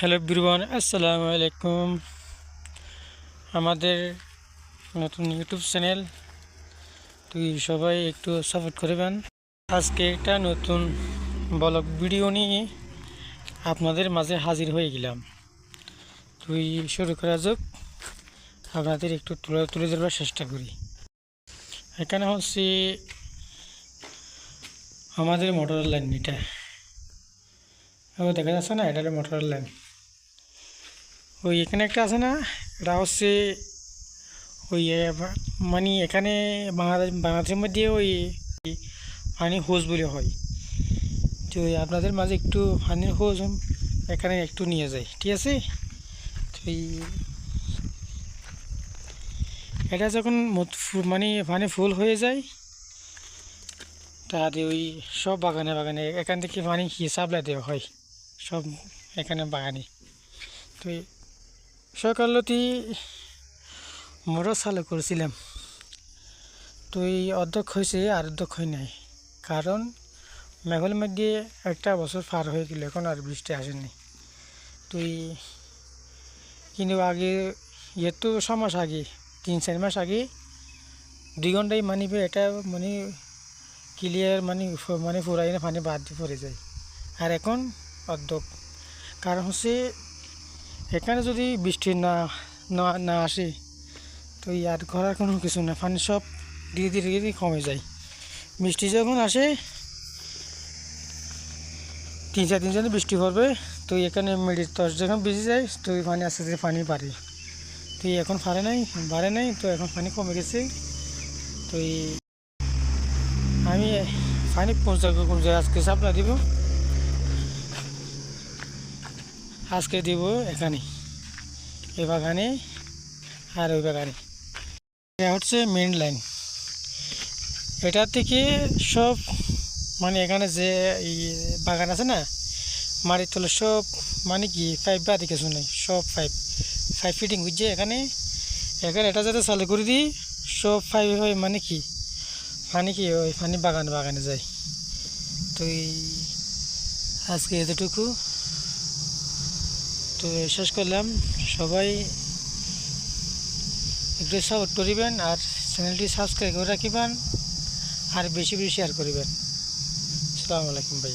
Hello everyone, আসসালামু আলাইকুম। আমাদের নতুন ইউটিউব চ্যানেল, তুই সবাই একটু সাপোর্ট করবেন। আজকে একটা নতুন ব্লগ ভিডিও নিয়ে আপনাদের মাঝে হাজির হয়ে গেলাম। তুই শুরু করা যাক, আপনাদের একটু তুলে ধরবার চেষ্টা করি। এখানে হচ্ছে আমাদের মোটর লাইন, এটা দেখা যাচ্ছে না, এটা মোটর লাইন। ওই এখানে একটা আছে না, এটা হচ্ছে ওই মানে এখানে বাংলাদেশের মধ্যে ওই পানি হোজ বলে হয়। তো আপনাদের মাঝে একটু পানির হোজ এখানে একটু নিয়ে যায়, ঠিক আছে। তো এটা যখন মানে পানি ফুল হয়ে যায়, তাহলে ওই সব বাগানে বাগানে এখান থেকে পানি সাপ্লাই দেওয়া হয় সব এখানে বাগানে। তো সকালতি মোটর চালু করেছিলাম, তো এই অর্ধেক হয়েছে আর অর্ধেক হয় নাই, কারণ মেঘের মধ্যে একটা বছর পার হয়ে গেল, এখন আর বৃষ্টি আসেনি। তো কিন্তু আগে তো 6 মাস আগে, 3-4 মাস আগে 2 ঘন্টায় এটা মানে ক্লিয়ার মানে ফুরাই না, পানি বাদ দিয়ে পড়ে যায়। আর এখন অর্ধেক, কারণ হচ্ছে এখানে যদি বৃষ্টি না না না আসে, তো আর করার কোনো কিছু না, পানি সব ধীরে ধীরে ধীরে কমে যায়। বৃষ্টি যখন আসে 3-4 দিন যদি বৃষ্টি পড়বে, তো এখানে মিনিট 10 যখন বেজে যায়, তো পানি আস্তে আস্তে পানি বাড়ে। তো এখন বাড়ে নাই, তো এখন পানি কমে গেছে। তো আমি পানি কোন জায়গায় আজকে সাপ্লাই দিব, আজকে দিব এখানে এই বাগানে আর ওই বাগানে। এটা হচ্ছে মেন লাইন, এটা থেকে সব মানে এখানে যে এই বাগান আছে না, মাটির তলে সব মানে কি পাইপ বা দিকে শুনে সব পাইপ ফিটিং বুঝছে। এখানে এটা যাতে চালু করে দিই, সব পাইপ হয় মানে কি ওই পানি বাগানে যায়। তো আজকে এতটুকু, তো শেষ করলাম। সবাই একটু সাপোর্ট করিবেন আর চ্যানেলটি সাবস্ক্রাইব করে রাখিবেন আর বেশি বেশি শেয়ার করিবেন। আসসালামু আলাইকুম ভাই।